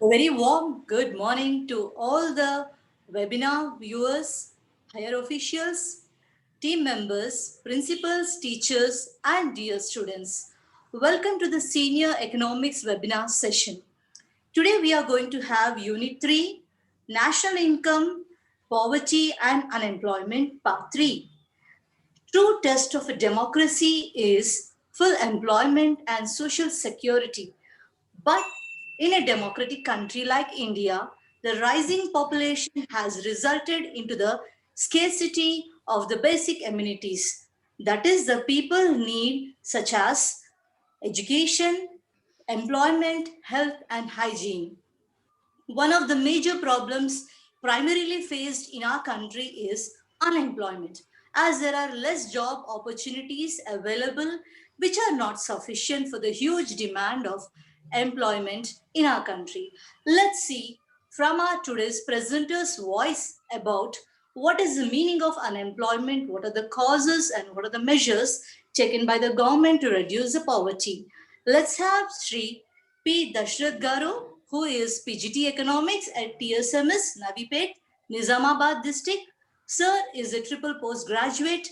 A very warm good morning to all the webinar viewers, higher officials, team members, principals, teachers, and dear students. Welcome to the Senior Economics webinar session. Today we are going to have Unit 3, National Income, Poverty and Unemployment, Part 3. True test of a democracy is full employment and social security. But in a democratic country like India, the rising population has resulted into the scarcity of the basic amenities. That is, the people need, such as education, employment, health, and hygiene. One of the major problems primarily faced in our country is unemployment, as there are less job opportunities available, which are not sufficient for the huge demand of employment in our country. Let's see from our today's presenter's voice about what is the meaning of unemployment, what are the causes, and what are the measures taken by the government to reduce the poverty. Let's have Sri P. Dashrath Garu, who is PGT Economics at TSMS, Navipet, Nizamabad district. Sir is a triple postgraduate.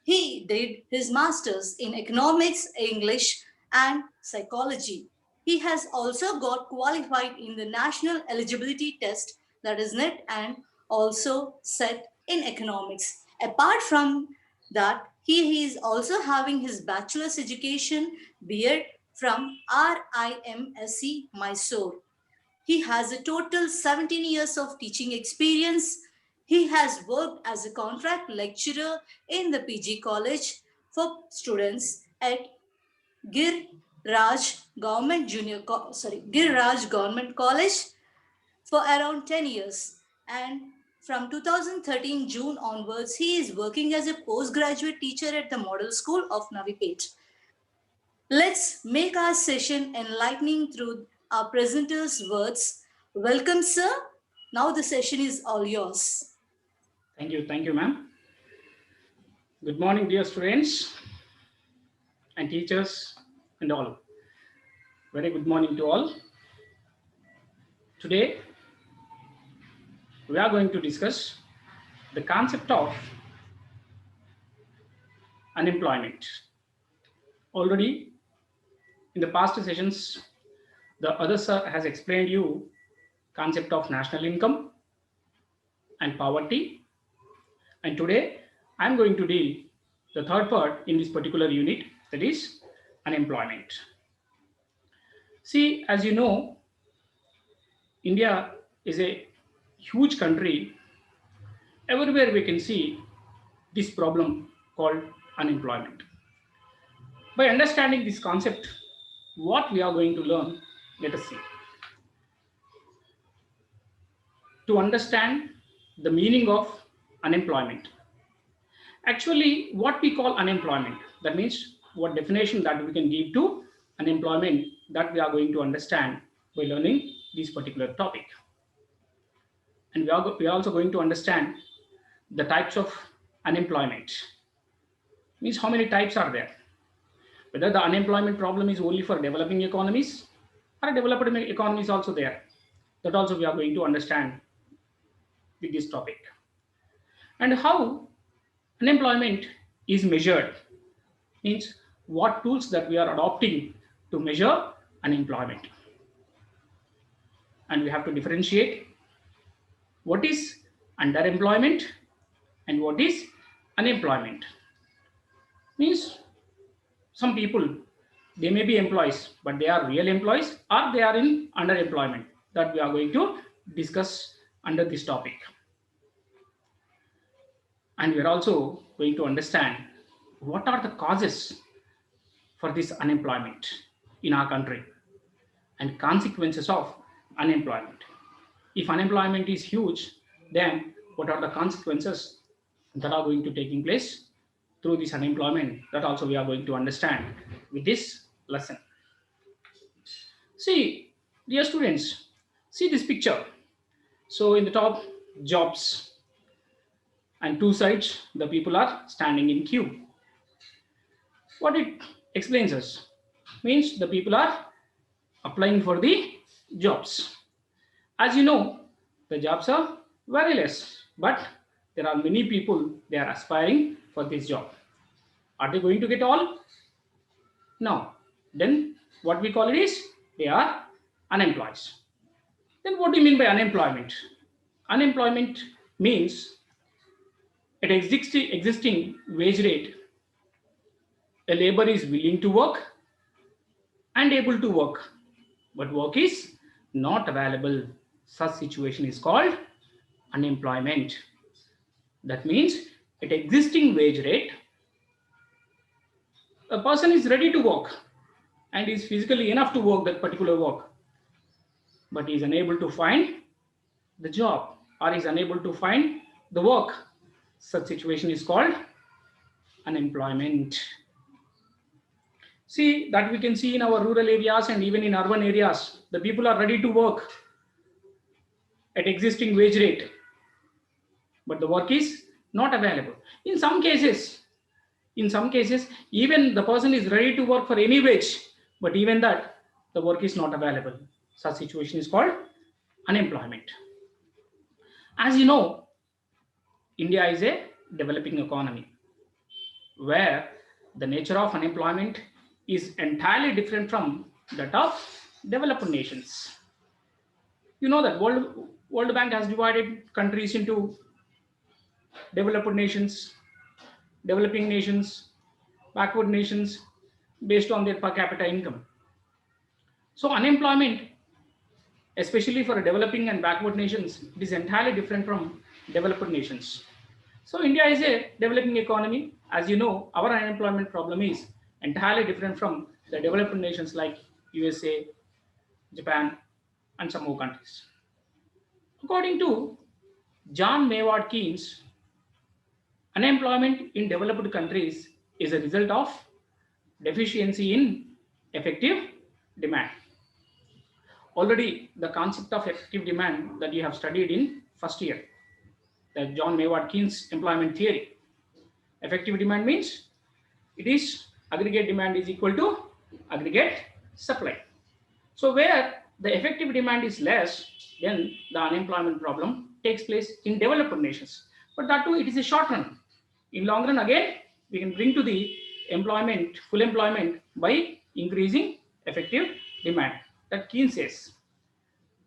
He did his master's in economics, English, and psychology. He has also got qualified in the National Eligibility Test, that is NET, and also set in economics. Apart from that, he is also having his bachelor's education B.Ed from RIMSC Mysore. He has a total 17 years of teaching experience. He has worked as a contract lecturer in the PG college for students at Gir Raj Gir Raj Government College for around 10 years. And from 2013 June onwards, he is working as a postgraduate teacher at the Model School of Navipet. Let's make our session enlightening through our presenter's words. Welcome, sir. Now the session is all yours. Thank you, ma'am. Good morning, dear students and teachers and all. Very good morning to all. Today, we are going to discuss the concept of unemployment. Already in the past sessions, the other sir has explained you concept of national income and poverty. And today, I am going to deal the third part in this particular unit, that is unemployment. See, as you know, India is a huge country. Everywhere we can see this problem called unemployment. By understanding this concept, what we are going to learn, let us see. To understand the meaning of unemployment. Actually, what we call unemployment, that means what definition that we can give to unemployment, that we are going to understand by learning this particular topic. And we are also going to understand the types of unemployment. Means how many types are there? Whether the unemployment problem is only for developing economies or developed economies also there. That also we are going to understand with this topic. And how unemployment is measured, means what tools that we are adopting to measure unemployment. And we have to differentiate what is underemployment and what is unemployment. Means some people, they may be employees, but they are real employees or they are in underemployment. That we are going to discuss under this topic. And we are also going to understand what are the causes for this unemployment in our country and consequences of unemployment. If unemployment is huge, then what are the consequences that are going to taking place through this unemployment? That also we are going to understand with this lesson. See, dear students, see this picture. So in the top, jobs, and two sides the people are standing in queue. What it explains us means the people are applying for the jobs. As you know, the jobs are very less, but there are many people they are aspiring for this job. Are they going to get all? No. Then what we call it is they are unemployed. Then what do you mean by unemployment? Unemployment means at existing wage rate, a labor is willing to work and able to work, but work is not available. Such situation is called unemployment. That means at existing wage rate, a person is ready to work and is physically enough to work that particular work, but is unable to find the job or is unable to find the work. Such situation is called unemployment. See that we can see in our rural areas and even in urban areas, the people are ready to work at existing wage rate, but the work is not available. In some cases, even the person is ready to work for any wage, but even that the work is not available. Such situation is called unemployment. As you know, India is a developing economy where the nature of unemployment is entirely different from that of developed nations. You know that World Bank has divided countries into developed nations, developing nations, backward nations based on their per capita income. So unemployment, especially for developing and backward nations, it is entirely different from developed nations. So India is a developing economy. As you know, our unemployment problem is entirely different from the developed nations like USA, Japan, and some more countries. According to John Maynard Keynes, unemployment in developed countries is a result of deficiency in effective demand. Already the concept of effective demand that you have studied in first year, the John Maynard Keynes employment theory. Effective demand means it is aggregate demand is equal to aggregate supply. So where the effective demand is less, then the unemployment problem takes place in developed nations. But that too, it is a short run. In long run, again, we can bring to the employment, full employment by increasing effective demand. That Keynes says.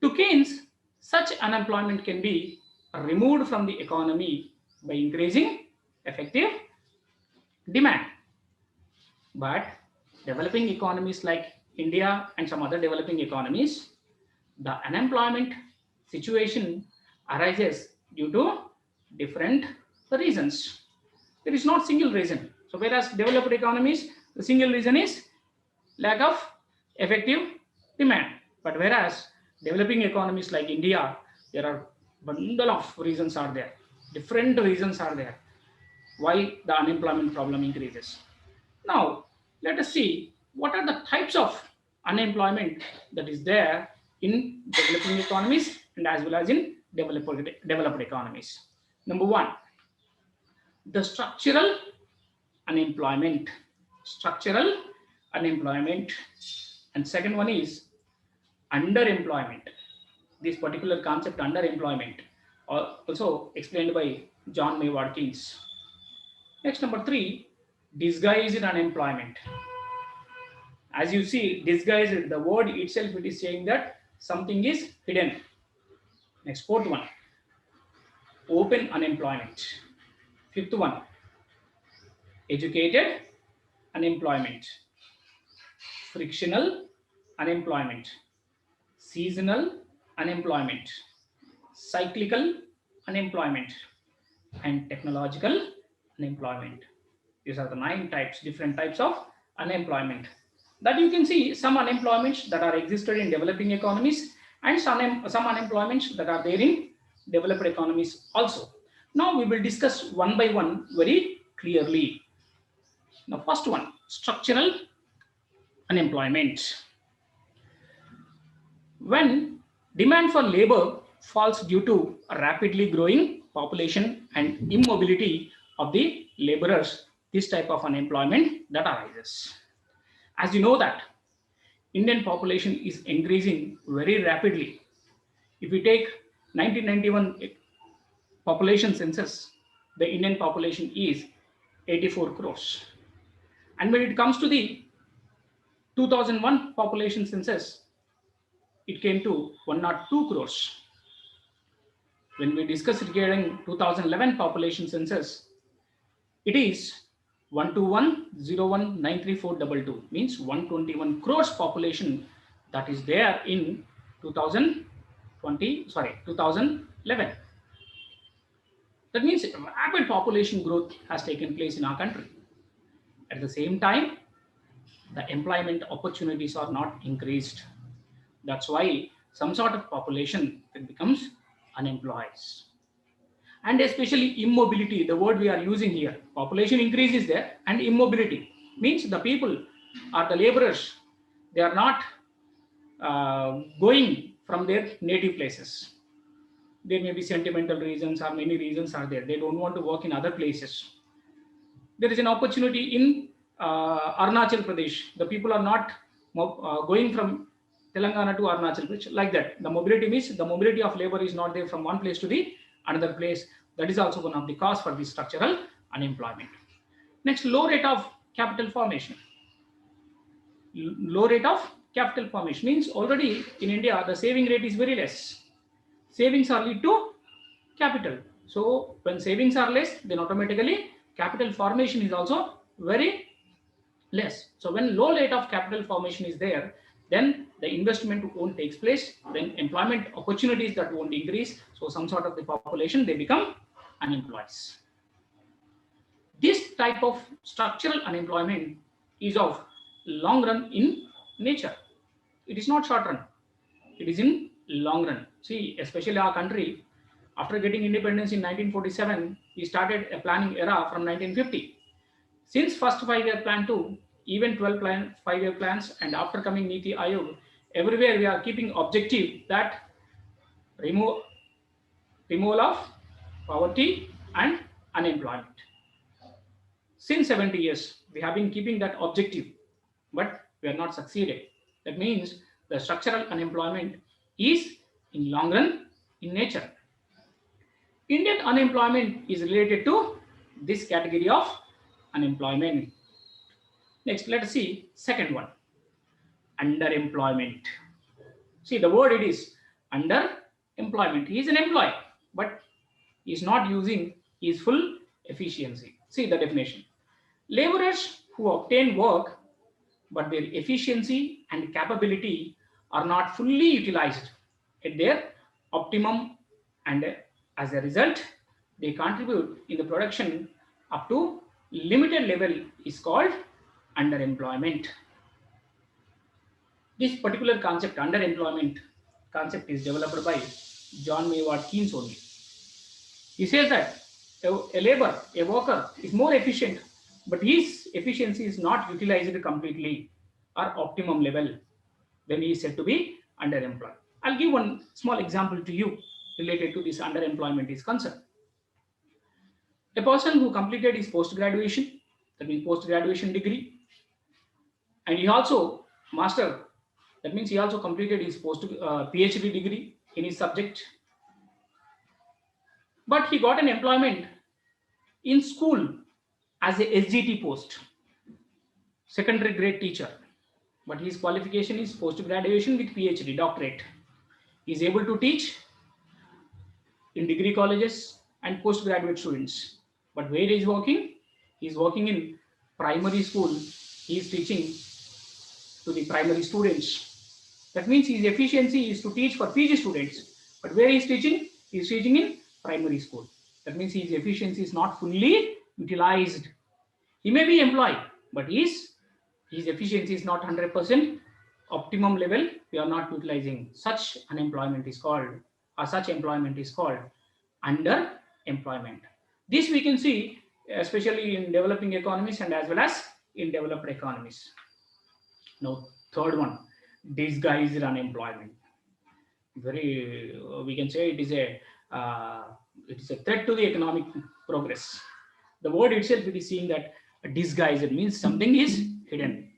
To Keynes, such unemployment can be removed from the economy by increasing effective demand. But developing economies like India and some other developing economies, the unemployment situation arises due to different reasons. There is not single reason. So whereas developed economies, the single reason is lack of effective demand. But whereas developing economies like India, there are bundle of reasons are there. Different reasons are there why the unemployment problem increases. Now, let us see what are the types of unemployment that is there in developing economies and as well as in developed economies. Number one, the structural unemployment. Structural unemployment. And second one is underemployment. This particular concept, underemployment, also explained by John Maynard Keynes. Next, number three, disguised unemployment. As you see, disguised, the word itself, it is saying that something is hidden. Next, fourth one, open unemployment. Fifth one, educated unemployment. Frictional unemployment. Seasonal unemployment. Cyclical unemployment. And technological unemployment. These are the 9 types, different types of unemployment. That you can see some unemployments that are existed in developing economies and some unemployments that are there in developed economies also. Now we will discuss one by one very clearly. Now first one, structural unemployment. When demand for labor falls due to a rapidly growing population and immobility of the laborers, this type of unemployment that arises. As you know that Indian population is increasing very rapidly If we take 1991 population census, the Indian population is 84 crores. And when it comes to the 2001 population census, it came to 102 crores. When we discuss regarding 2011 population census, it is 121,01,93422, means 121 crores population that is there in 2011. That means rapid population growth has taken place in our country. At the same time, the employment opportunities are not increased. That's why some sort of population becomes unemployed. And especially immobility, the word we are using here. Population increase is there, and immobility means the people or the laborers, they are not going from their native places. There may be sentimental reasons or many reasons are there. They don't want to work in other places. There is an opportunity in Arunachal Pradesh. The people are not going from Telangana to Arunachal Pradesh like that. The mobility means the mobility of labor is not there from one place to the another place. That is also one of the cause for the structural unemployment. Next, low rate of capital formation. Low rate of capital formation means already in India the saving rate is very less. Savings are lead to capital. So when savings are less, then automatically capital formation is also very less. So when low rate of capital formation is there, then the investment won't take place, then employment opportunities that won't increase. So some sort of the population, they become unemployed. This type of structural unemployment is of long run in nature. It is not short run. It is in long run. See, especially our country, after getting independence in 1947, we started a planning era from 1950. Since first 5-year plan to even 12 5-year plans, and after coming Niti Aayog, everywhere we are keeping objective that removal of poverty and unemployment. Since 70 years, we have been keeping that objective, but we are not succeeded. That means the structural unemployment is in long run in nature. Indian unemployment is related to this category of unemployment. Next, let us see second one, underemployment. See, the word it is underemployment. He is an employee, but he is not using his full efficiency. See the definition. Laborers who obtain work, but their efficiency and capability are not fully utilized at their optimum, and as a result, they contribute in the production up to limited level is called underemployment. This particular concept, underemployment concept, is developed by John Maynard Keynes only. He says that a worker is more efficient, but his efficiency is not utilized completely or optimum level, then he is said to be underemployed. I'll give one small example to you related to this underemployment is concerned. A person who completed his post-graduation, that means post-graduation degree, and he also master, that means he also completed his PhD degree in his subject, but he got an employment in school as a SGT post, secondary grade teacher, but his qualification is post-graduation with PhD, doctorate. He is able to teach in degree colleges and postgraduate students. But where he is working? He is working in primary school. He is teaching to the primary students. That means his efficiency is to teach for PG students. But where he is teaching? He is teaching in primary school. That means his efficiency is not fully utilized. He may be employed, but his efficiency is not 100% optimum level. We are not utilizing. Such unemployment is called, or such employment is called underemployment. This we can see especially in developing economies and as well as in developed economies. Now, third one, disguised unemployment. Very, we can say it is a threat to the economic progress. The word itself, it is seeing that disguised means something is hidden.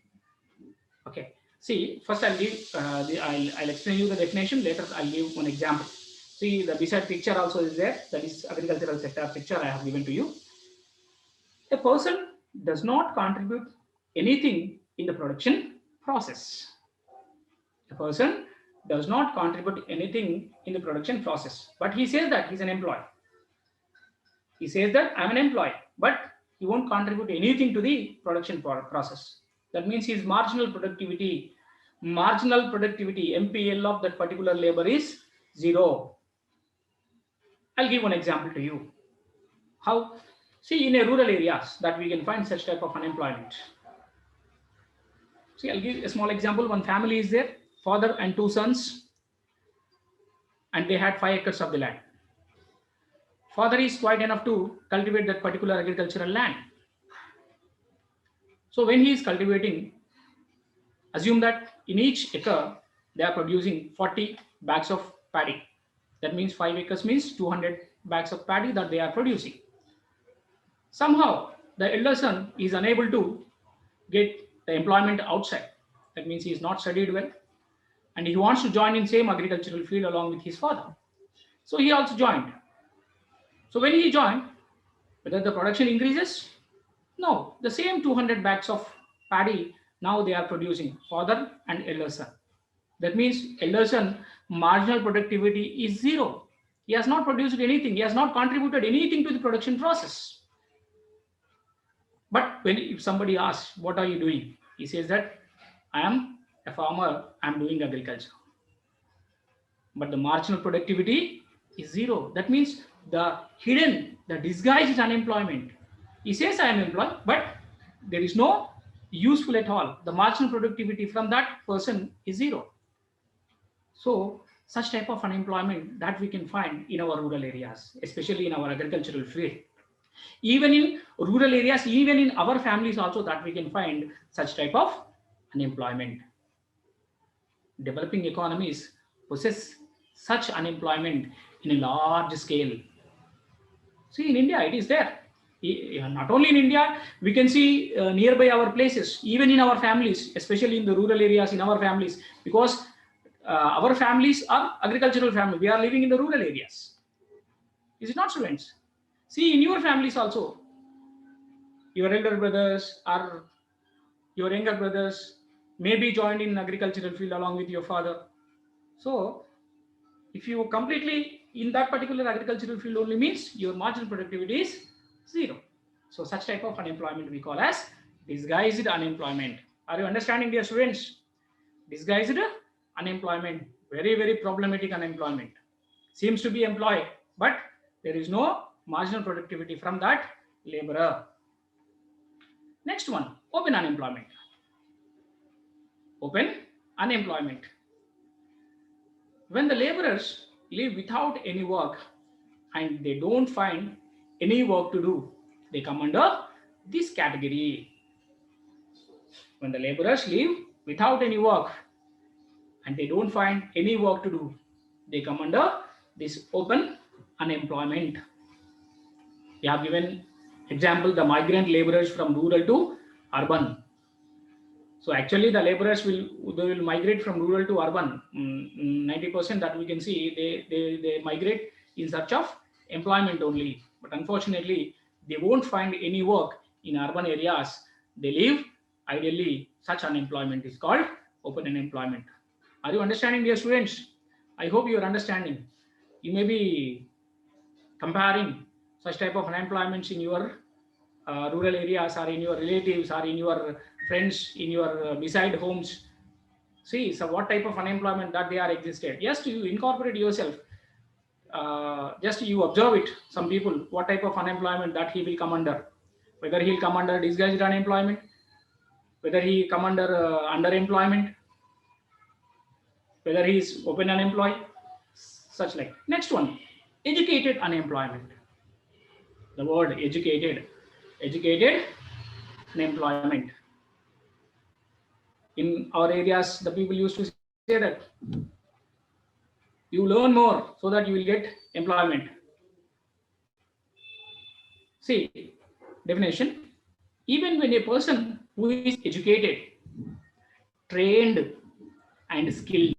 Okay, See, first I'll give I'll explain you the definition. Later I'll give one example. See, the beside picture also is there. That is agricultural sector picture I have given to you. A person does not contribute anything in the production process. A person does not contribute anything in the production process, but he says that he's an employee. He says that I'm an employee, but he won't contribute anything to the production process. That means his marginal productivity, MPL of that particular labor is 0. I'll give one example to you. How? See, in a rural areas that we can find such type of unemployment. See, I'll give a small example. One family is there, father and 2 sons, and they had 5 acres of the land. Father is quite enough to cultivate that particular agricultural land. So when he is cultivating, assume that in each acre they are producing 40 bags of paddy. That means 5 acres means 200 bags of paddy that they are producing. Somehow the elder son is unable to get the employment outside. That means he is not studied well and he wants to join in same agricultural field along with his father. So he also joined. So when he joined, whether the production increases? No, the same 200 bags of paddy now they are producing, father and elder son. That means elder son marginal productivity is 0. He has not produced anything. He has not contributed anything to the production process. But if somebody asks, what are you doing? He says that I am a farmer, I am doing agriculture. But the marginal productivity is 0. That means the disguised unemployment. He says I am employed, but there is no useful at all. The marginal productivity from that person is 0. So such type of unemployment that we can find in our rural areas, especially in our agricultural field. Even in rural areas, even in our families also that we can find such type of unemployment. Developing economies possess such unemployment in a large scale. See, in India, it is there. Not only in India, we can see nearby our places, even in our families, especially in the rural areas, in our families, because our families are agricultural families. We are living in the rural areas. Is it not, students? See, in your families also, your elder brothers or your younger brothers may be joined in agricultural field along with your father. So, if you completely in that particular agricultural field only means your marginal productivity is 0. So such type of unemployment we call as disguised unemployment. Are you understanding, dear students? Disguised unemployment, very, very problematic unemployment. Seems to be employed, but there is no marginal productivity from that laborer. Next one, open unemployment. Open unemployment. When the laborers live without any work and they don't find any work to do, they come under this category. When the laborers live without any work and they don't find any work to do, they come under this open unemployment. We have given example, the migrant laborers from rural to urban. So actually the laborers will migrate from rural to urban. 90% that we can see, they migrate in search of employment only. But unfortunately, they won't find any work in urban areas. They live ideally. Such unemployment is called open unemployment. Are you understanding, dear students? I hope you are understanding. You may be comparing such type of unemployments in your rural areas or in your relatives or in your friends in your beside homes. See, so what type of unemployment that they are existed. Just you incorporate yourself. Just you observe it. Some people, what type of unemployment that he will come under. Whether he'll come under disguised unemployment, whether he come under underemployment, whether he is open unemployed, such like. Next one, educated unemployment. The word educated unemployment. In our areas, the people used to say that you learn more so that you will get employment. See, definition, even when a person who is educated trained and skilled,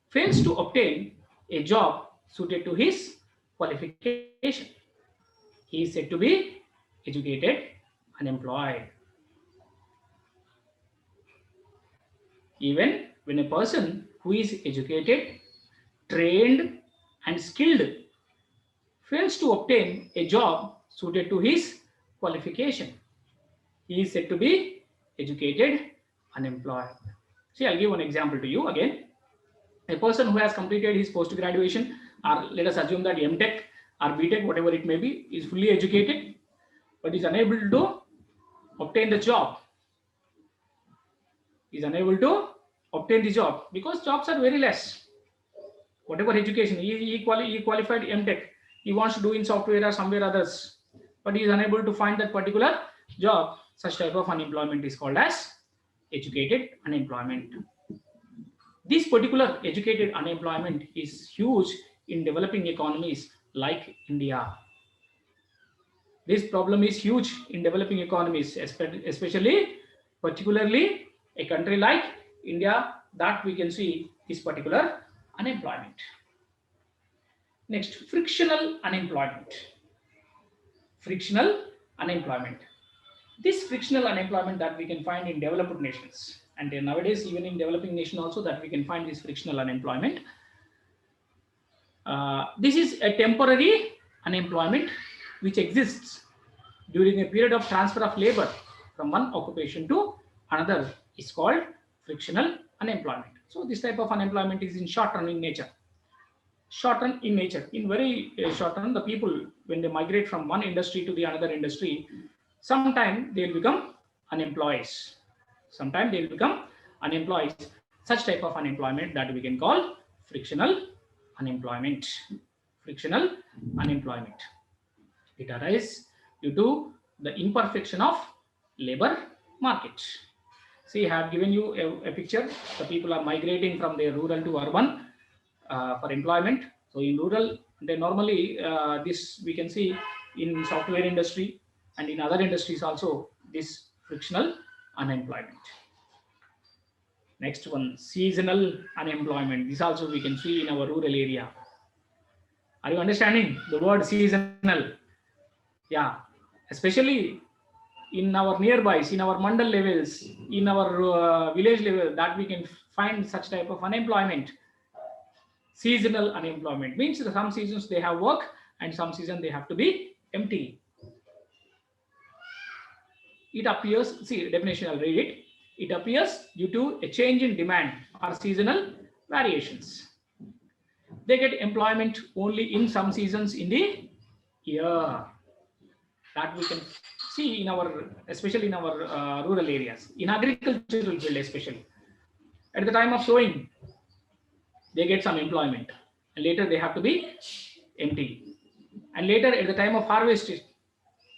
fails to obtain a job suited to his qualification. He is said to be educated, unemployed. Even when a person who is educated, trained, and skilled fails to obtain a job suited to his qualification, he is said to be educated, unemployed. See, I'll give one example to you again. A person who has completed his post graduation, or let us assume that MTech or BTech, whatever it may be, is fully educated, but is unable to obtain the job. Is unable to obtain the job because jobs are very less. Whatever education, he qualified MTech, he wants to do in software or somewhere others, but he is unable to find that particular job. Such type of unemployment is called as educated unemployment. This particular educated unemployment is huge in developing economies like India. This problem is huge in developing economies, especially, particularly a country like India, that we can see this particular unemployment. Next, frictional unemployment. Frictional unemployment. This frictional unemployment that we can find in developed nations, and nowadays even in developing nation also, that we can find this frictional unemployment. This is a temporary unemployment which exists during a period of transfer of labor from one occupation to another is called frictional unemployment. So this type of unemployment is in short run in nature. Short run in nature. In very short run, the people, when they migrate from one industry to the another industry, sometime they'll become unemployed. Sometime they'll become unemployed. Such type of unemployment that we can call frictional unemployment. Frictional unemployment. It arises due to the imperfection of labor market. See, I have given you a picture. The people are migrating from their rural to urban for employment. So in rural, they normally this we can see in software industry and in other industries also, this frictional unemployment. Next one, seasonal unemployment. This also we can see in our rural area. Are you understanding the word seasonal? Yeah, especially in our nearbys, in our mandal levels, in our village level, that we can find such type of unemployment. Seasonal unemployment means that some seasons they have work and some season they have to be empty. It appears, see definition, I'll read it. It appears due to a change in demand or seasonal variations. They get employment only in some seasons in the year. That we can see in our, especially in our rural areas, in agricultural field especially. At the time of sowing, they get some employment, and later they have to be empty. And later at the time of harvest,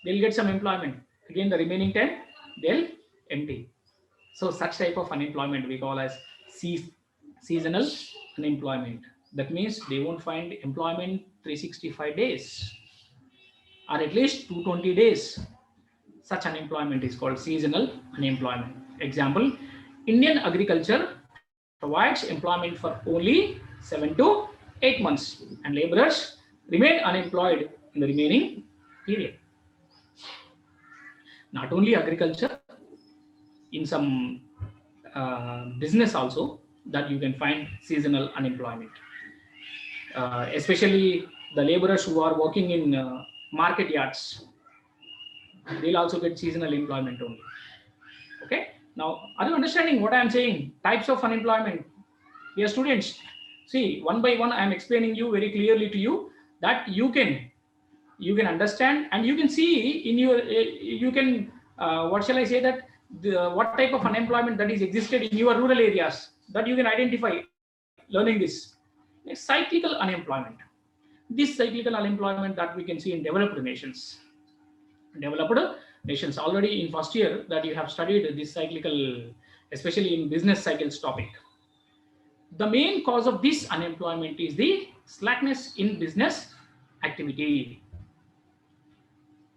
they'll get some employment. Again, the remaining time, they'll empty. So such type of unemployment we call as seasonal unemployment. That means they won't find employment 365 days. Or at least 220 days. Such unemployment is called seasonal unemployment. Example, Indian agriculture provides employment for only 7 to 8 months and laborers remain unemployed in the remaining period. Not only agriculture, in some business also, that you can find seasonal unemployment. Especially the laborers who are working in market yards, they'll also get seasonal employment only. Okay, now are you understanding what I am saying? Types of unemployment. Dear students, see, one by one I am explaining you very clearly to you, that you can understand and you can see in your you can what shall I say, that what type of unemployment that is existed in your rural areas, that you can identify learning this. Next, cyclical unemployment. This cyclical unemployment that we can see in developed nations. Developed nations, already in first year that you have studied this cyclical, especially in business cycles topic. The main cause of this unemployment is the slackness in business activity.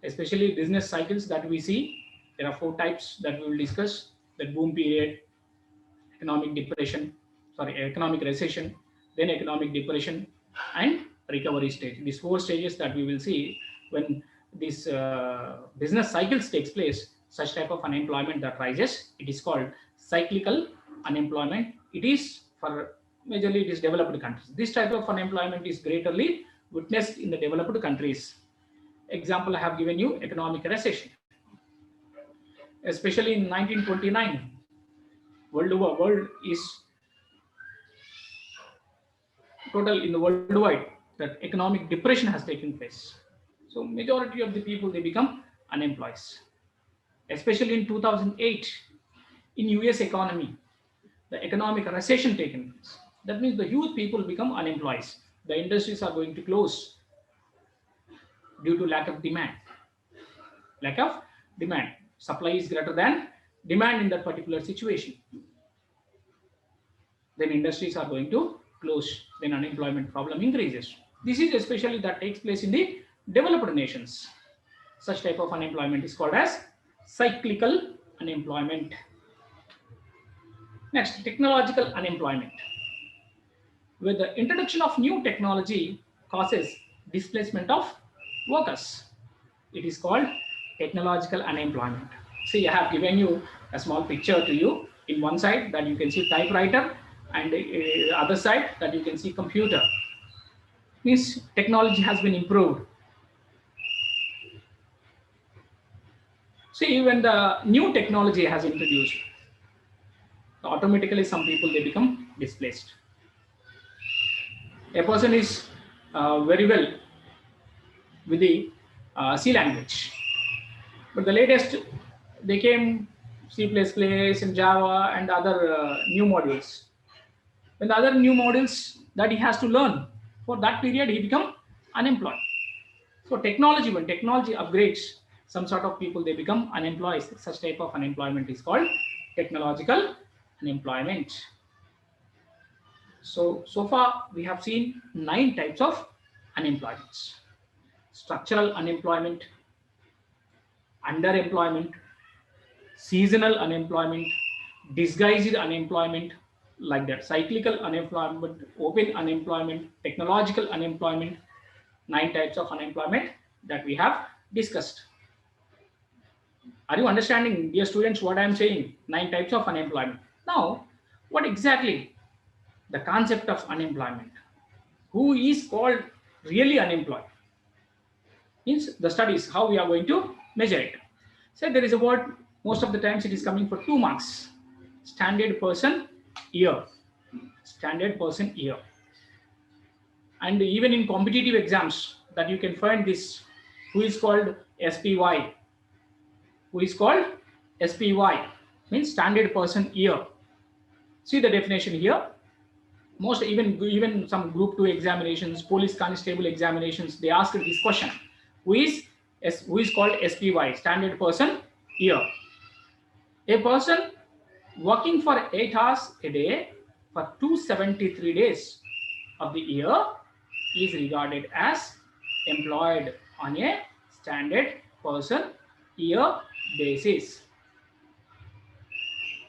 Especially business cycles that we see, there are 4 types that we will discuss: that boom period, economic depression, economic recession, then economic depression, and recovery stage. These four stages that we will see when this business cycles takes place, such type of unemployment that rises, it is called cyclical unemployment. It is for majorly it is developed countries. This type of unemployment is greatly witnessed in the developed countries. Example I have given you, economic recession. Especially in 1929, world is total in the worldwide that economic depression has taken place. So majority of the people, they become unemployed. Especially in 2008, in US economy, the economic recession taken place. That means the huge people become unemployed. The industries are going to close due to lack of demand. Lack of demand. Supply is greater than demand in that particular situation. Then industries are going to close. Then unemployment problem increases. This is especially that takes place in the developed nations. Such type of unemployment is called as cyclical unemployment. Next, technological unemployment. Where the introduction of new technology causes displacement of workers. It is called technological unemployment. See, I have given you a small picture to you. In one side that you can see typewriter, and the other side that you can see computer. Means technology has been improved. See, when the new technology has introduced, automatically some people, they become displaced. A person is very well with the C language, but the latest they came C++ and Java and other new modules. When the other new modules that he has to learn, for that period he become unemployed. So technology, when technology upgrades, some sort of people, they become unemployed. Such type of unemployment is called technological unemployment. So far we have seen 9 types of unemployments. Structural unemployment, underemployment, seasonal unemployment, disguised unemployment, like that, cyclical unemployment, open unemployment, technological unemployment, 9 types of unemployment that we have discussed. Are you understanding, dear students, what I am saying? 9 types of unemployment. Now, what exactly the concept of unemployment? Who is called really unemployed? Means the studies, how we are going to measure it. So there is a word, most of the times it is coming for 2 marks. Standard person year. Standard person year. And even in competitive exams that you can find this, who is called SPY. Who is called SPY means standard person year. See the definition here. Most even some group 2 examinations, police constable examinations, they ask this question. Who is called SPY, standard person year. A person working for 8 hours a day for 273 days of the year is regarded as employed on a standard person year basis.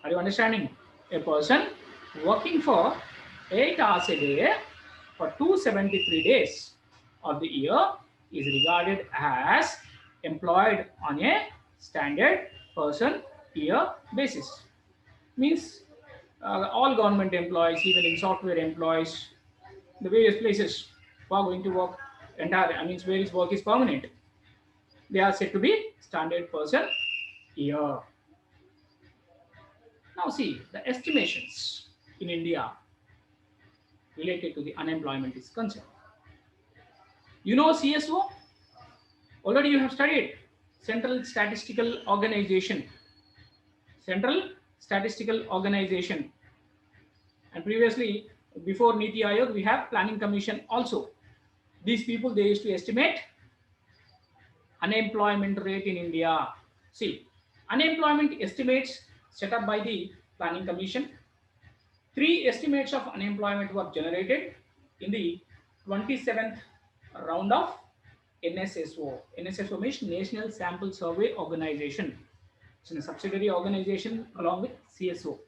Are you understanding? A person working for 8 hours a day for 273 days of the year is regarded as employed on a standard person year basis. Means all government employees, even in software employees, the various places who are going to work entire, I mean where his work is permanent, they are said to be standard person year. Now see the estimations in India related to the unemployment is concerned. You know CSO? Already you have studied Central Statistical Organization. Central Statistical Organization. And previously, before Niti Aayog, we have Planning Commission also. These people, they used to estimate unemployment rate in India. See, unemployment estimates set up by the Planning Commission. 3 estimates of unemployment were generated in the 27th round of NSSO. NSSO means National Sample Survey Organization. It's a subsidiary organization along with CSO.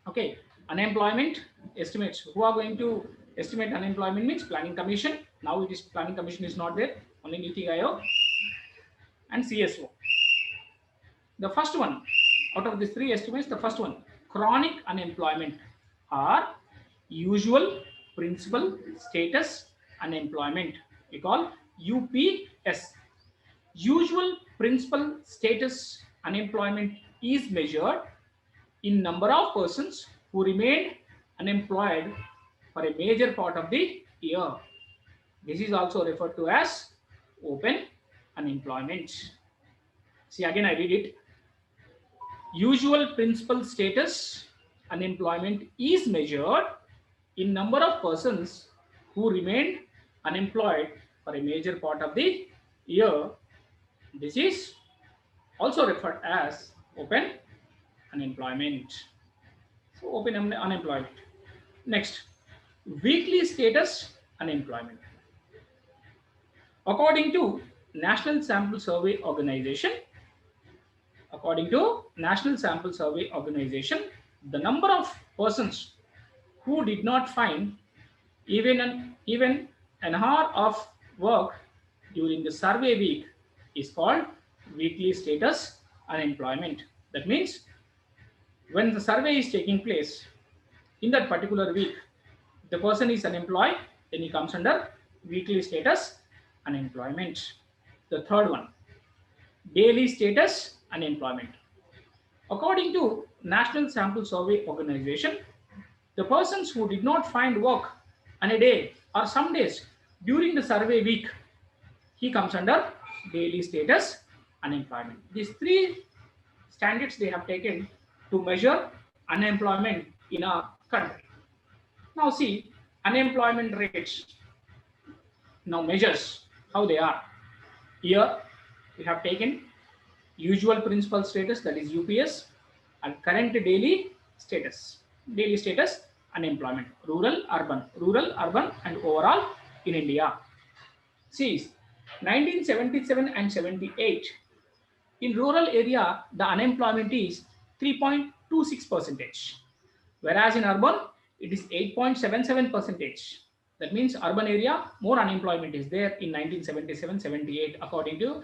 Okay, unemployment estimates. Who are going to estimate unemployment means Planning Commission. Now it is Planning Commission is not there, only Niti Aayog and CSO. The first one, out of these three estimates, the first one, chronic unemployment or usual principal status unemployment. We call UPS. Usual principal status unemployment is measured in number of persons who remained unemployed for a major part of the year. This is also referred to as open unemployment. See, again I read it. Usual principal status unemployment is measured in number of persons who remained unemployed for a major part of the year. This is also referred as open unemployment. So open unemployment. Next, weekly status unemployment. According to National Sample Survey Organization, the number of persons who did not find even an hour of work during the survey week is called weekly status unemployment. That means when the survey is taking place in that particular week, the person is unemployed, then he comes under weekly status unemployment. The third one, daily status unemployment. According to National Sample Survey Organization, the persons who did not find work on a day or some days during the survey week, he comes under daily status unemployment. These three standards they have taken to measure unemployment in our country. Now see, unemployment rates. Now measures how they are. Here we have taken usual principal status, that is UPS, and current daily status unemployment, rural, urban, and overall in India. See, 1977 and 78, in rural area, the unemployment is 3.26%, whereas in urban, it is 8.77%. That means urban area, more unemployment is there in 1977-78 according to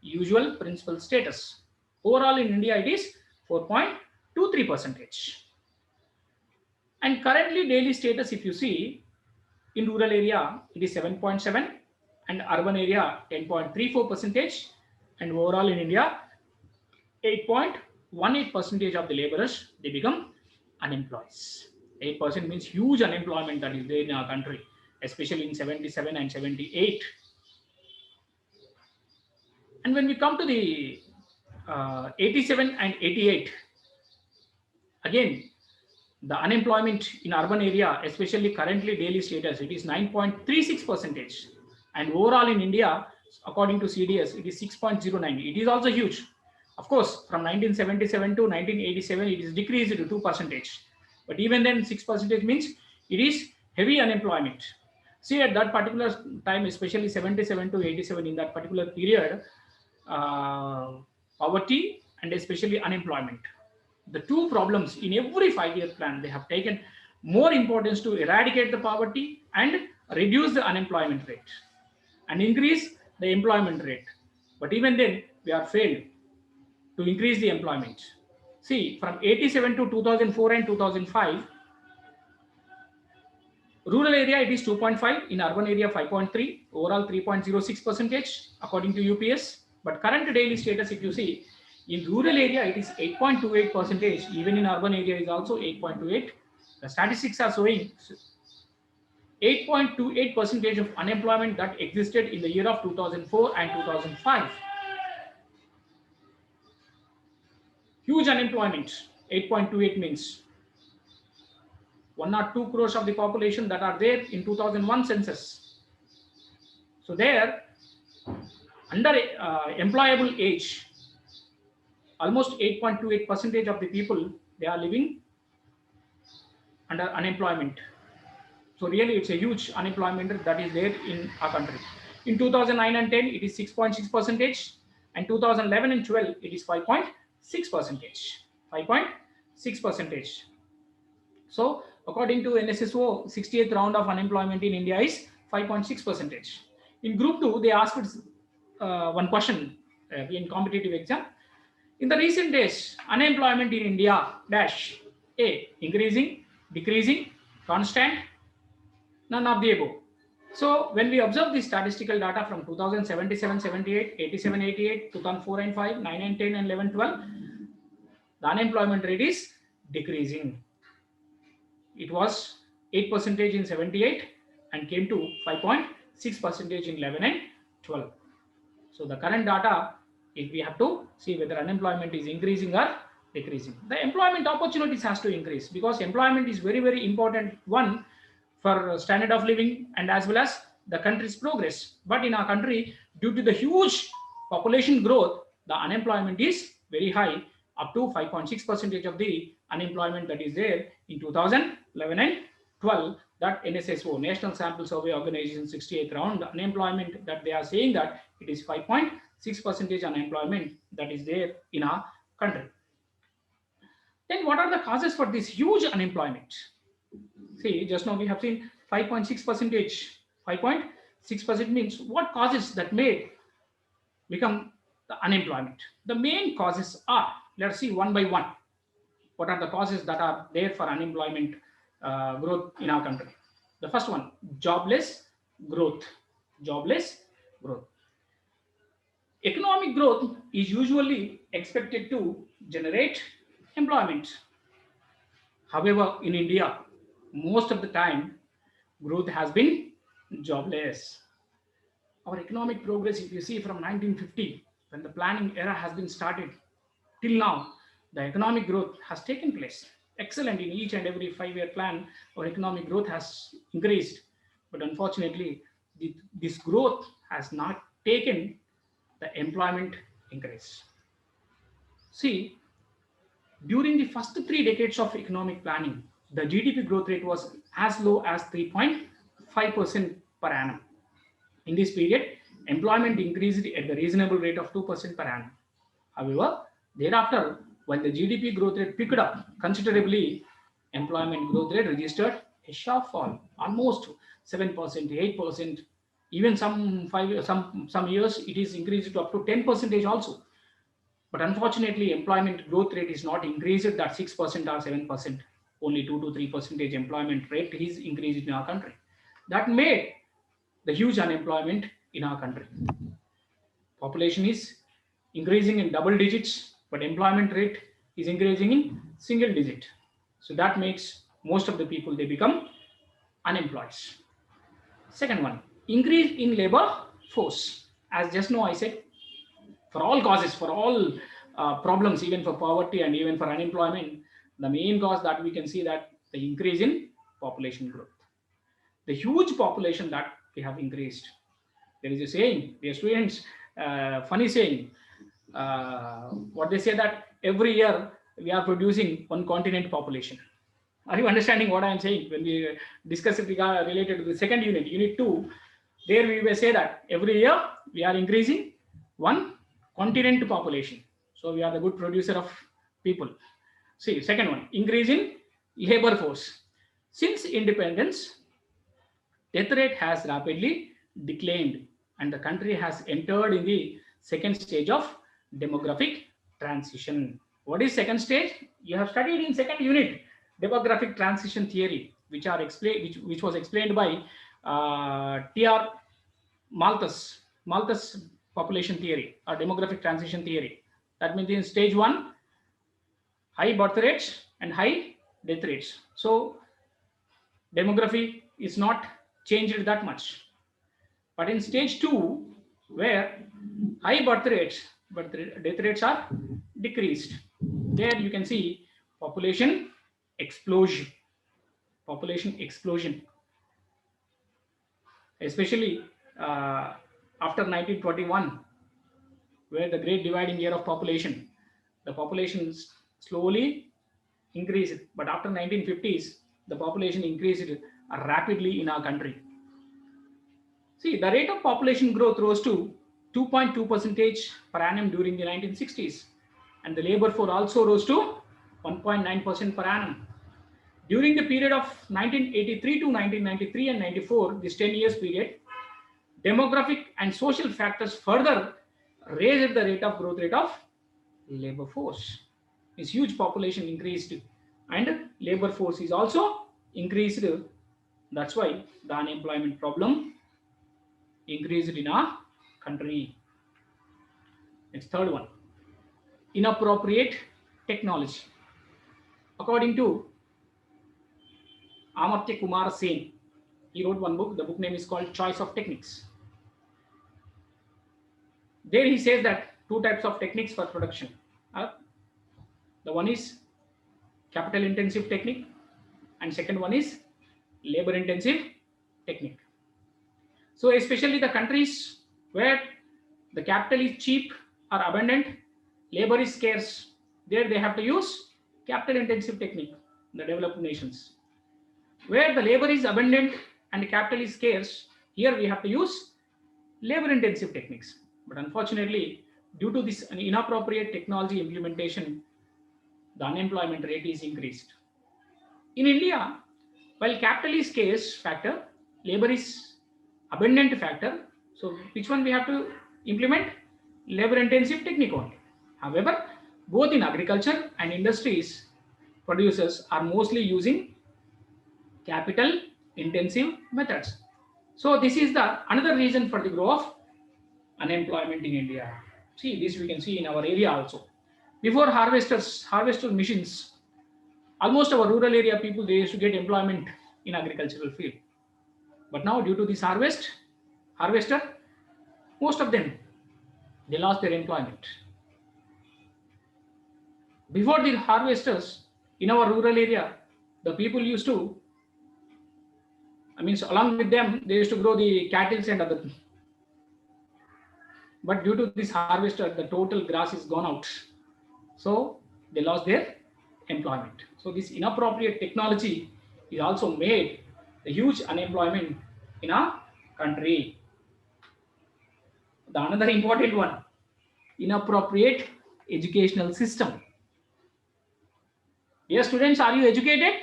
usual principal status. Overall in India, it is 4.23%. And currently daily status, if you see, in rural area, it is 7.7, and urban area 10.34%, and overall in India, 8.18% of the laborers, they become unemployed. 8% means huge unemployment that is there in our country, especially in 77 and 78. And when we come to the 87 and 88, again, the unemployment in urban area, especially currently daily status, it is 9.36%. And overall in India, according to CDS, it is 6.09. It is also huge. Of course, from 1977 to 1987, it is decreased to 2%. But even then, 6% means it is heavy unemployment. See, at that particular time, especially 77 to 87, in that particular period, poverty and especially unemployment, the two problems in every 5-year plan, they have taken more importance to eradicate the poverty and reduce the unemployment rate and increase the employment rate. But even then, we are failed to increase the employment. See, from 87 to 2004 and 2005, rural area it is 2.5, in urban area 5.3, overall 3.06% according to UPS. But current daily status, if you see, in rural area it is 8.28%, even in urban area is also 8.28. The statistics are showing 8.28% of unemployment that existed in the year of 2004 and 2005. Huge unemployment. 8.28 means 102 crores of the population that are there in 2001 census. So there, under employable age, almost 8.28% of the people, they are living under unemployment. So really, it's a huge unemployment that is there in our country. In 2009 and 10, it is 6.6%, and 2011 and 12, it is 5.6%. 5.6%. So according to NSSO, 68th round of unemployment in India is 5.6%. In group 2, they asked one question in competitive exam. In the recent days, unemployment in India dash A, increasing, decreasing, constant, none of the above. So when we observe the statistical data from 2077, 78, 87, 88, 2004 and 5, 9 and 10 and 11, 12, the unemployment rate is decreasing. It was 8% in 78 and came to 5.6% in 11 and 12. So the current data, if we have to see whether unemployment is increasing or decreasing. The employment opportunities has to increase, because employment is very, very important one for standard of living and as well as the country's progress. But in our country, due to the huge population growth, the unemployment is very high, up to 5.6% of the unemployment that is there in 2011 and 12. That NSSO, National Sample Survey Organization, 68th round unemployment, that they are saying that it is 5.6% unemployment that is there in our country. Then what are the causes for this huge unemployment? See, just now we have seen 5.6%. 5.6% means what causes that made become the unemployment. The main causes are, let's see one by one. What are the causes that are there for unemployment growth in our country? The first one, jobless growth. Jobless growth. Economic growth is usually expected to generate employment. However, in India, most of the time, growth has been jobless. Our economic progress, if you see from 1950, when the planning era has been started, till now, the economic growth has taken place. Excellent. In each and every 5-year plan, our economic growth has increased. But unfortunately, this growth has not taken the employment increase. See, during the first 3 decades of economic planning, the GDP growth rate was as low as 3.5% per annum. In this period, employment increased at the reasonable rate of 2% per annum. However, thereafter, when the GDP growth rate picked up considerably, employment growth rate registered a sharp fall, almost 7%, 8%, even some years it is increased to up to 10% also. But unfortunately, employment growth rate is not increased at that 6% or 7%. Only 2 to 3% employment rate is increased in our country. That made the huge unemployment in our country. Population is increasing in double digits, but employment rate is increasing in single digit. So that makes most of the people, they become unemployed. Second one, increase in labor force. As just now I said, for all causes, for all problems, even for poverty and even for unemployment, the main cause that we can see that the increase in population growth. The huge population that we have increased. There is a saying, dear students, funny saying, what they say that every year we are producing one continent population. Are you understanding what I am saying? When we discuss it related to the second unit, unit 2, there we will say that every year we are increasing one continent population. So we are the good producer of people. See, second one, increase in labor force. Since independence, death rate has rapidly declined and the country has entered in the second stage of demographic transition. What is second stage? You have studied in second unit, demographic transition theory, which was explained by T.R. Malthus population theory or demographic transition theory. That means in stage 1, high birth rates and high death rates. So demography is not changed that much. But in stage 2, where high birth rates but death rates are decreased, there you can see population explosion. Especially after 1921, where the great dividing year of population, the population slowly increased. But after 1950s, the population increased rapidly in our country. See, the rate of population growth rose to 2.2% per annum during the 1960s, and the labor force also rose to 1.9% per annum. During the period of 1983 to 1993 and 94, this 10 years period, demographic and social factors further raised the growth rate of labor force. This huge population increased and labor force is also increased. That's why the unemployment problem increased in our country. Next, third one, inappropriate technology. According to Amartya Kumar Sen, he wrote one book. The book name is called Choice of Techniques. There he says that two types of techniques for production are, the one is capital intensive technique and second one is labor intensive technique. So especially the countries where the capital is cheap or abundant, labor is scarce, there they have to use capital intensive technique, the developed nations. Where the labor is abundant and capital is scarce, here we have to use labor intensive techniques. But unfortunately, due to this inappropriate technology implementation, the unemployment rate is increased. In India, while capital is scarce factor, labor is abundant factor. So which one we have to implement? Labor intensive technique only. However, both in agriculture and industries, producers are mostly using capital intensive methods. So this is the another reason for the growth of unemployment in India. See, this we can see in our area also. Before harvester machines, almost our rural area people, they used to get employment in agricultural field. But now due to this harvester, most of them, they lost their employment. Before the harvesters, in our rural area, the people used to, along with them, they used to grow the cattle and other things. But due to this harvester, the total grass is gone out. So they lost their employment. So this inappropriate technology is also made a huge unemployment in our country. The another important one, inappropriate educational system. Dear students, are you educated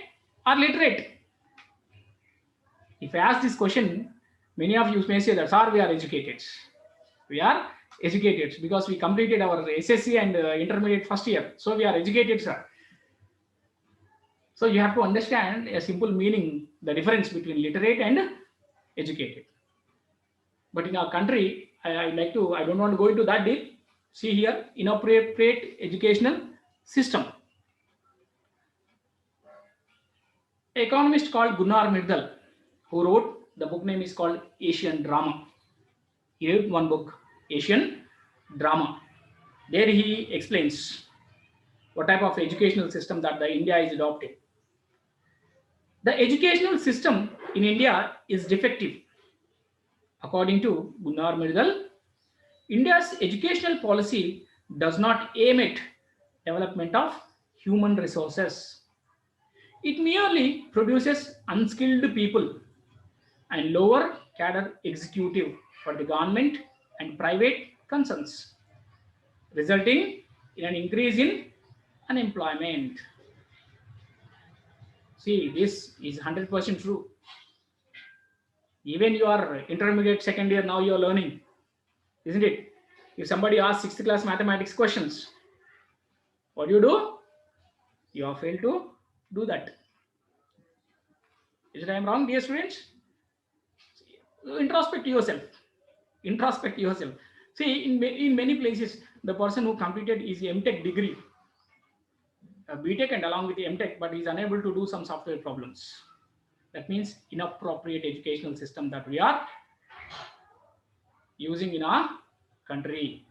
or literate? If I ask this question, many of you may say that, sir, we are educated. We are educated because we completed our SSC and intermediate first year. So we are educated, sir. So you have to understand a simple meaning, the difference between literate and educated. But in our country, I don't want to go into that deep. See here, inappropriate educational system. An economist called Gunnar Myrdal, who wrote, the book name is called Asian Drama. He wrote one book, Asian Drama. There he explains what type of educational system that the India is adopting. The educational system in India is defective. According to Gunnar Myrdal, India's educational policy does not aim at development of human resources. It merely produces unskilled people and lower cadre executive for the government and private concerns, resulting in an increase in unemployment. See, this is 100% true. Even you are intermediate second year, now you are learning, isn't it? If somebody asks 6th class mathematics questions, what do? You have failed to do that. Is it I am wrong, dear students? Introspect yourself. Introspect yourself. See, in many places, the person who completed his MTech degree, a BTech and along with the MTech, but he is unable to do some software problems. That means inappropriate educational system that we are using in our country.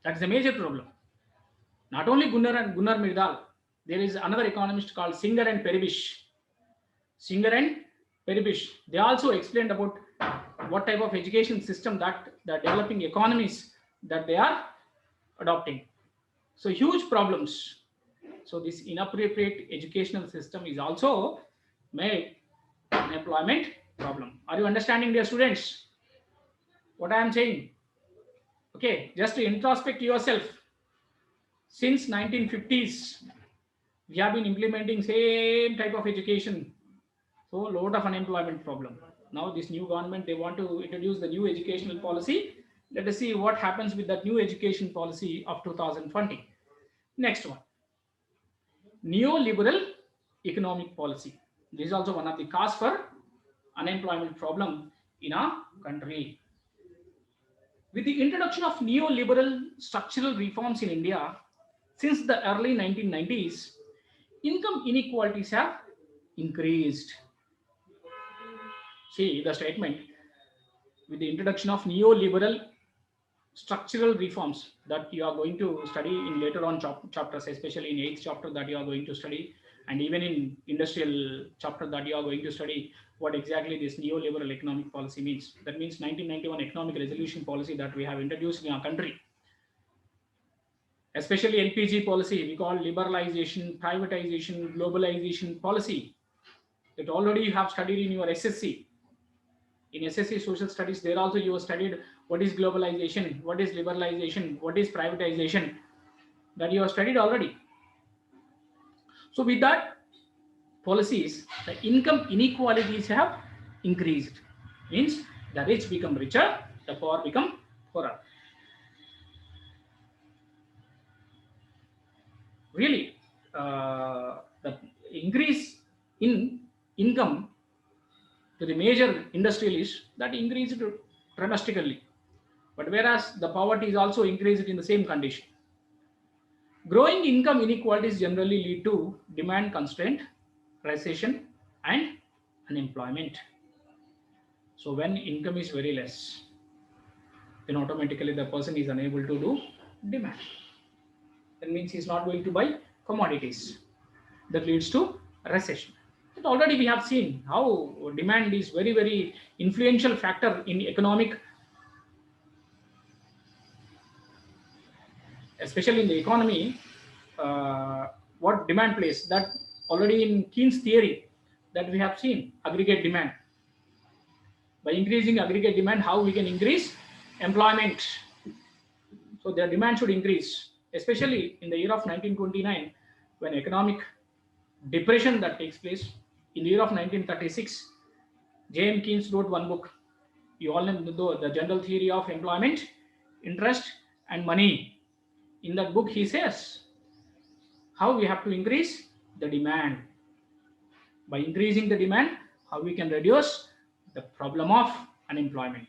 That is a major problem. Not only Gunnar Myrdal, there is another economist called Singer and Peribish. Singer and Peribish, they also explained about what type of education system that the developing economies that they are adopting. So huge problems. So this inappropriate educational system is also made an employment problem. Are you understanding, dear students, what I am saying? Okay, just to introspect yourself. Since 1950s, We have been implementing same type of education, so lot of unemployment problem. Now this new government, they want to introduce the new educational policy. Let us see what happens with that new education policy of 2020. Next one, neoliberal economic policy. This is also one of the cause for unemployment problem in our country. With the introduction of neoliberal structural reforms in India since the early 1990s, income inequalities have increased. See the statement, with the introduction of neoliberal structural reforms that you are going to study in later on chapters, especially in 8th chapter that you are going to study, and even in industrial chapter that you are going to study what exactly this neoliberal economic policy means. That means 1991 economic resolution policy that we have introduced in our country, especially LPG policy, we call liberalization, privatization, globalization policy, that already you have studied in your SSC. In SSC Social Studies, there also you have studied what is globalization, what is liberalization, what is privatization, that you have studied already. So with that policies, the income inequalities have increased. Means the rich become richer, the poor become poorer. Really, the increase in income to the major industrialists, that increased dramatically. But whereas the poverty is also increased in the same condition. Growing income inequalities generally lead to demand constraint, recession, and unemployment. So when income is very less, then automatically the person is unable to do demand. That means he's not going to buy commodities. That leads to recession. But already we have seen how demand is very, very influential factor in economic, especially in the economy. What demand plays, that already in Keynes theory, that we have seen aggregate demand. By increasing aggregate demand, how we can increase employment. So their demand should increase, especially in the year of 1929, when economic depression that takes place. In the year of 1936, J.M. Keynes wrote one book. You all know the general theory of employment, interest, and money. In that book, he says how we have to increase the demand. By increasing the demand, how we can reduce the problem of unemployment.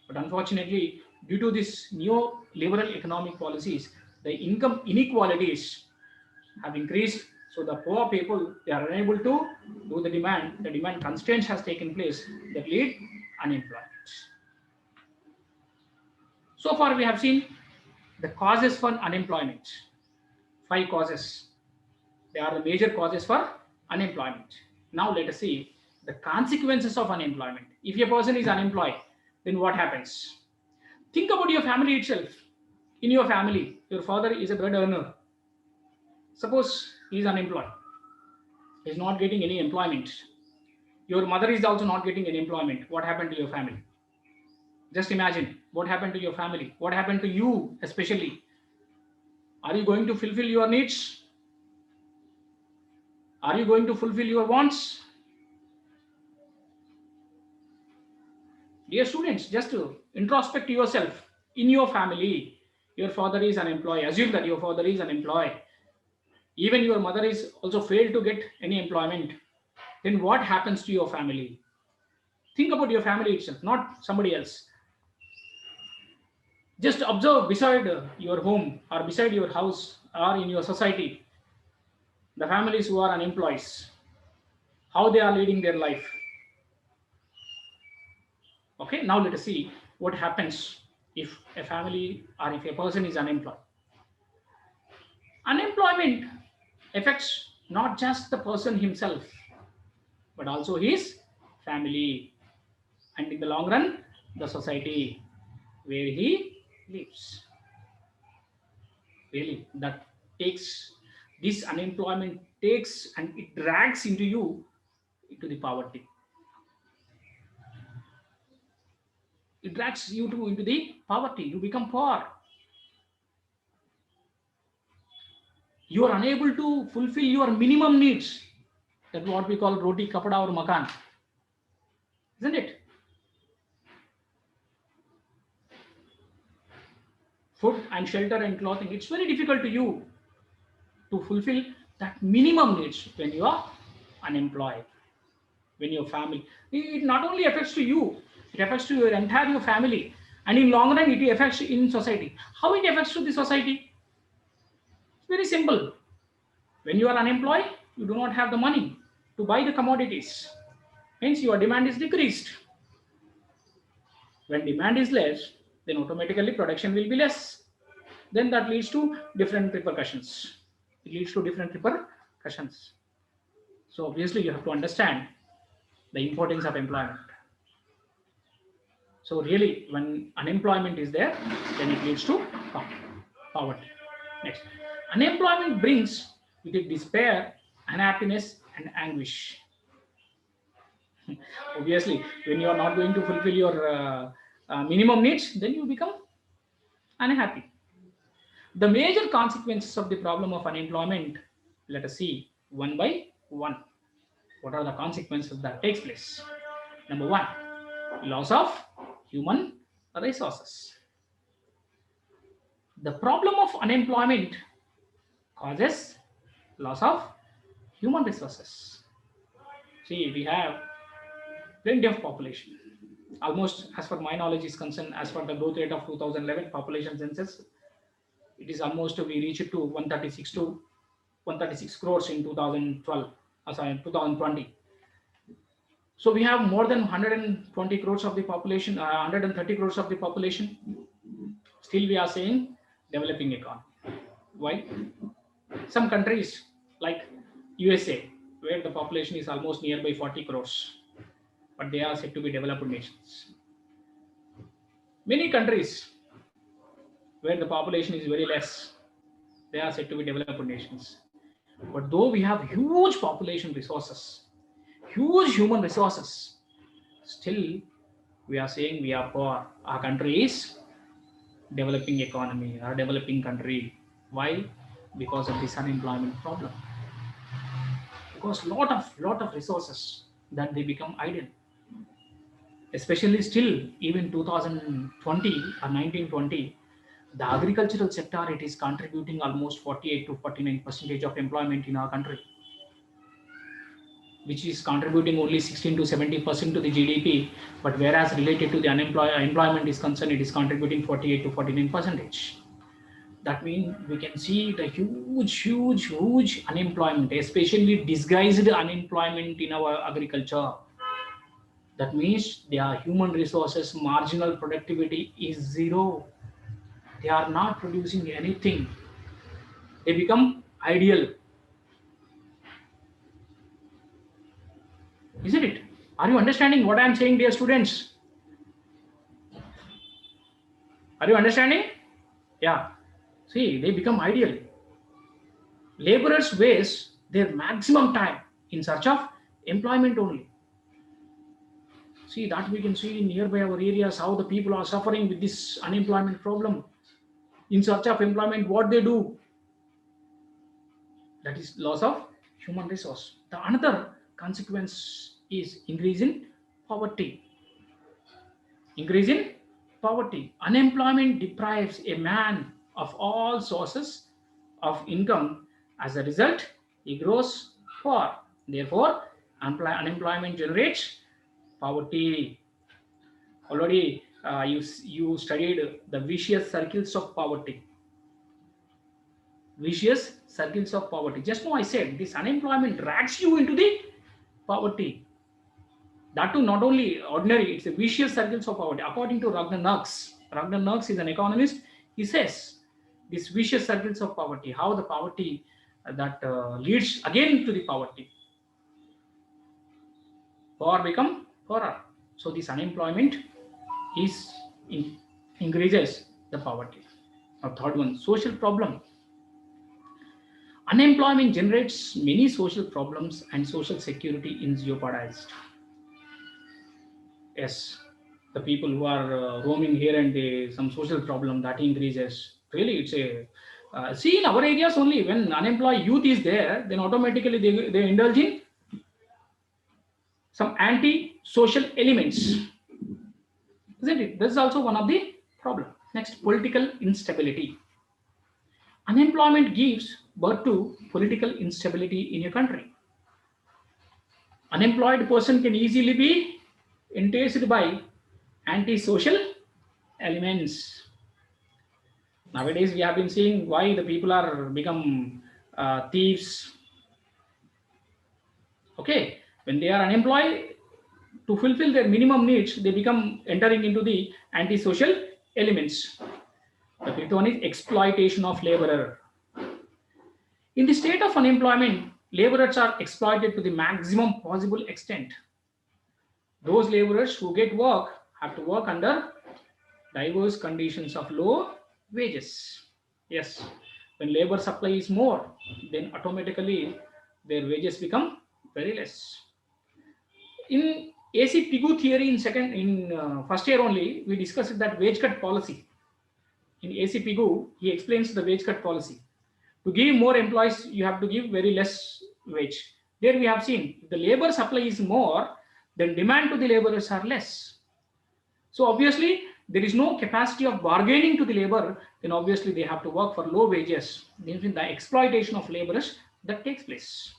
But unfortunately, due to this neoliberal economic policies, the income inequalities have increased. So the poor people, they are unable to do the demand. The demand constraints has taken place that lead unemployment. So far we have seen the causes for unemployment. 5 causes. They are the major causes for unemployment. Now let us see the consequences of unemployment. If a person is unemployed, then what happens? Think about your family itself. In your family, your father is a bread earner. Suppose he is unemployed. He is not getting any employment. Your mother is also not getting any employment. What happened to your family? Just imagine what happened to your family. What happened to you especially? Are you going to fulfill your needs? Are you going to fulfill your wants? Dear students, just to introspect yourself. In your family, your father is unemployed. Assume that your father is unemployed. Even your mother is also failed to get any employment. Then what happens to your family? Think about your family itself, not somebody else. Just observe beside your home or beside your house or in your society, the families who are unemployed, how they are leading their life. Okay, now let us see what happens if a family or if a person is unemployed. Unemployment affects not just the person himself, but also his family, and in the long run, the society where he lives. Really, that takes this unemployment takes and it drags into you into the poverty. It drags you to into the poverty. You become poor. You are unable to fulfill your minimum needs. That's what we call roti, kapda or makan. Isn't it? Food and shelter and clothing. It's very difficult to you to fulfill that minimum needs when you are unemployed, when your family. It not only affects to you, it affects to your entire your family. And in long run, it affects in society. How it affects to the society? It's very simple. When you are unemployed, you do not have the money to buy the commodities. Hence, your demand is decreased. When demand is less, then automatically production will be less. Then that leads to different repercussions. It leads to different repercussions. So obviously, you have to understand the importance of employment. So really, when unemployment is there, then it leads to poverty. Next, unemployment brings with it despair, unhappiness, and anguish. Obviously, when you are not going to fulfill your minimum needs, then you become unhappy. The major consequences of the problem of unemployment, let us see one by one. What are the consequences that takes place? Number one, loss of human resources. The problem of unemployment causes loss of human resources. See, we have plenty of population. Almost, as per my knowledge is concerned, as per the growth rate of 2011 population census, it is almost we reached to 136 crores in 2012, sorry, 2020. So we have more than 120 crores of the population, 130 crores of the population. Still, we are saying developing economy. Why? Some countries like USA, where the population is almost nearby 40 crores, but they are said to be developed nations. Many countries where the population is very less, they are said to be developed nations. But though we have huge population resources, huge human resources, still we are saying we are poor. Our country is developing economy, our developing country. Why? Because of this unemployment problem. Because lot of resources that they become idle. Especially still, even 2020 or 1920, the agricultural sector, it is contributing almost 48 to 49% of employment in our country, which is contributing only 16 to 70% to the GDP. But whereas related to the employment is concerned, it is contributing 48 to 49%. That means we can see the huge unemployment, especially disguised unemployment in our agriculture. That means their human resources marginal productivity is zero. They are not producing anything. They become ideal. Isn't it? Are you understanding what I am saying, dear students? Are you understanding? Yeah. See, they become ideal. Laborers waste their maximum time in search of employment only. See, that we can see in nearby our areas how the people are suffering with this unemployment problem. In search of employment, what they do? That is loss of human resource. The another consequence is increase in poverty. Increase in poverty. Unemployment deprives a man of all sources of income. As a result, he grows poor. Therefore, unemployment generates poverty. Already, you studied the vicious circles of poverty. Vicious circles of poverty. Just now I said this unemployment drags you into the poverty. That too, not only ordinary, it's a vicious circles of poverty. According to Ragnar Knox is an economist. He says this vicious circles of poverty, how the poverty that leads again to the poverty. Poor become poorer. So this unemployment is increases the poverty. Now, third one, social problem. Unemployment generates many social problems and social security is jeopardized. Yes, the people who are roaming here and there, some social problem that increases. Really, it's a See, in our areas only, when unemployed youth is there, then automatically they indulge in some anti-social elements, isn't it? This is also one of the problem. Next, political instability. Unemployment gives birth to political instability in a country. Unemployed person can easily be enticed by anti-social elements. Nowadays, we have been seeing why the people are become thieves. Okay, when they are unemployed, to fulfill their minimum needs, they become entering into the antisocial elements. The fifth one is exploitation of laborer. In the state of unemployment, laborers are exploited to the maximum possible extent. Those laborers who get work have to work under diverse conditions of low wages. Yes, when labor supply is more, then automatically their wages become very less. In AC Pigou theory, in first year only, we discussed that wage cut policy. In AC Pigou, he explains the wage cut policy. To give more employees, you have to give very less wage. There we have seen if the labor supply is more, then demand to the laborers are less. So obviously, there is no capacity of bargaining to the labor, then obviously they have to work for low wages. This means the exploitation of laborers that takes place.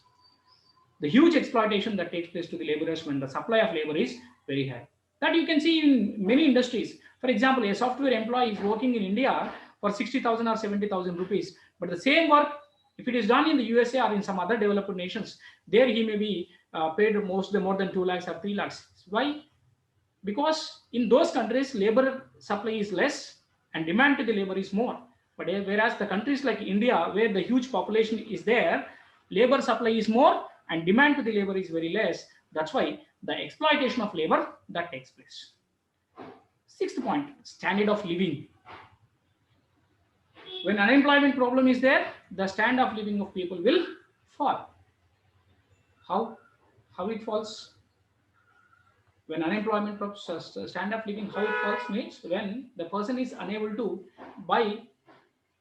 The huge exploitation that takes place to the laborers when the supply of labor is very high. That you can see in many industries. For example, a software employee is working in India for 60,000 or 70,000 rupees, but the same work, if it is done in the USA or in some other developed nations, there he may be paid more than 2 lakhs or 3 lakhs. Why? Because in those countries, labor supply is less and demand to the labor is more. But whereas the countries like India, where the huge population is there, labor supply is more and demand to the labor is very less. That's why the exploitation of labor that takes place. Sixth point, standard of living. When unemployment problem is there, the standard of living of people will fall. How it falls? When unemployment standard of living, how it falls means when the person is unable to buy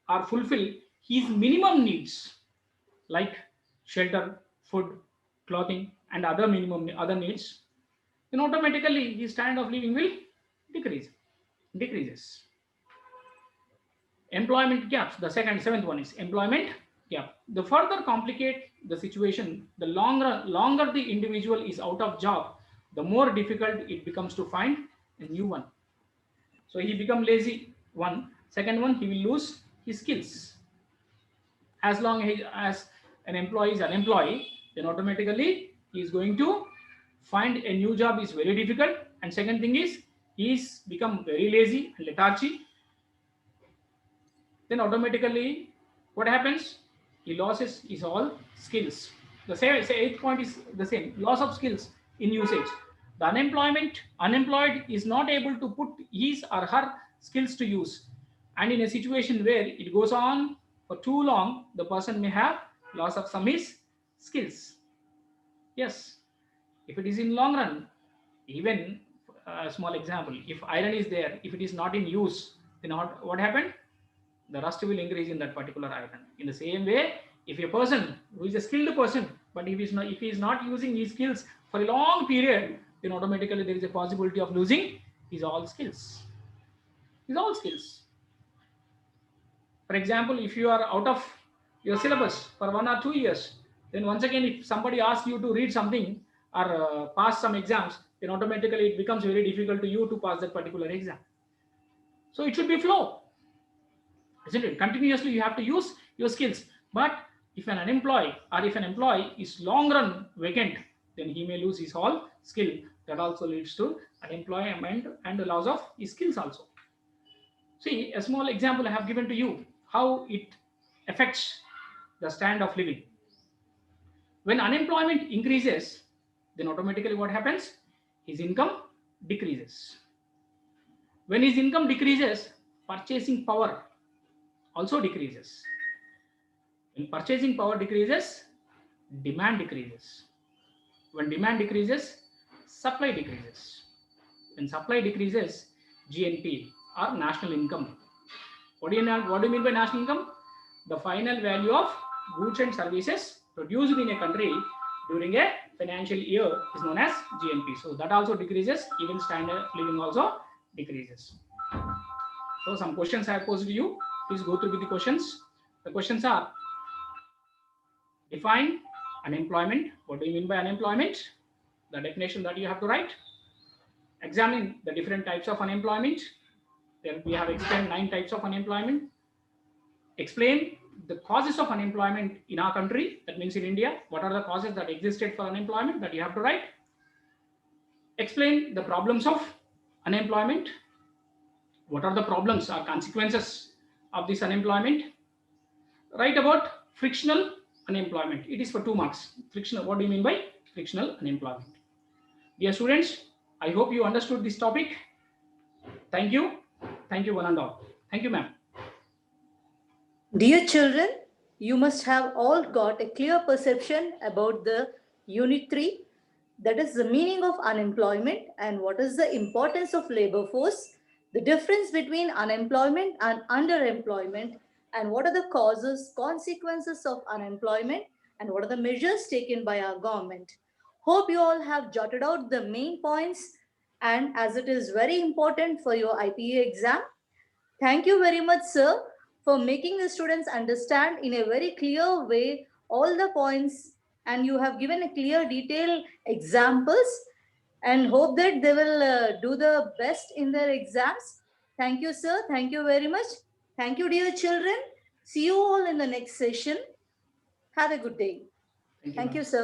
or fulfill his minimum needs like shelter, food, clothing, and other needs, then automatically his standard of living will decreases. Employment gaps. The seventh one is employment gap. The further complicate the situation, the longer the individual is out of job, the more difficult it becomes to find a new one. So he become lazy. One. Second one, he will lose his skills. As long as an employee is unemployed, then automatically he is going to find a new job is very difficult. And second thing is he's become very lazy and lethargy. Then automatically what happens? He loses his all skills. The eighth point is the same, loss of skills in usage. The unemployed is not able to put his or her skills to use. And in a situation where it goes on for too long, the person may have loss of some his skills. Yes, if it is in long run, even a small example, if iron is there, if it is not in use, then what happened? The rust will increase in that particular iron. In the same way, if a person who is a skilled person, but if he is not using his skills for a long period, then automatically there is a possibility of losing his all skills. For example, if you are out of your syllabus for 1 or 2 years, then once again, if somebody asks you to read something or pass some exams, then automatically it becomes very difficult to you to pass that particular exam. So it should be flow, isn't it? Continuously you have to use your skills. But if an unemployed or if an employee is long run vacant, then he may lose his whole skill. That also leads to unemployment and the loss of his skills also. See, a small example I have given to you, how it affects the standard of living. When unemployment increases, then automatically what happens? His income decreases. When his income decreases, purchasing power also decreases. When purchasing power decreases, demand decreases. When demand decreases, supply decreases. When supply decreases, GNP or national income. What do you mean by national income? the final value of goods and services produced in a country during a financial year is known as GNP. So that also decreases, even standard of living also decreases. So some questions I have posed to you. Please go through with the questions. The questions are: define unemployment. What do you mean by unemployment? The definition that you have to write. Examine the different types of unemployment. Then we have explained 9 types of unemployment. Explain the causes of unemployment in our country, that means in India. What are the causes that existed for unemployment that you have to write? Explain the problems of unemployment. What are the problems or consequences of this unemployment? Write about frictional unemployment. It is for 2 marks. Frictional, what do you mean by frictional unemployment? Dear students, I hope you understood this topic. Thank you. Thank you one and all. Thank you, ma'am. Dear children, you must have all got a clear perception about the Unit 3, that is the meaning of unemployment and what is the importance of labor force, the difference between unemployment and underemployment, and what are the causes, consequences of unemployment, and what are the measures taken by our government. Hope you all have jotted out the main points, and as it is very important for your IPA exam. Thank you very much, sir, for making the students understand in a very clear way all the points, and you have given a clear detailed examples, and hope that they will do the best in their exams. Thank you, sir. Thank you very much. Thank you, dear children. See you all in the next session. Have a good day. Thank you, Thank ma'am. you, sir.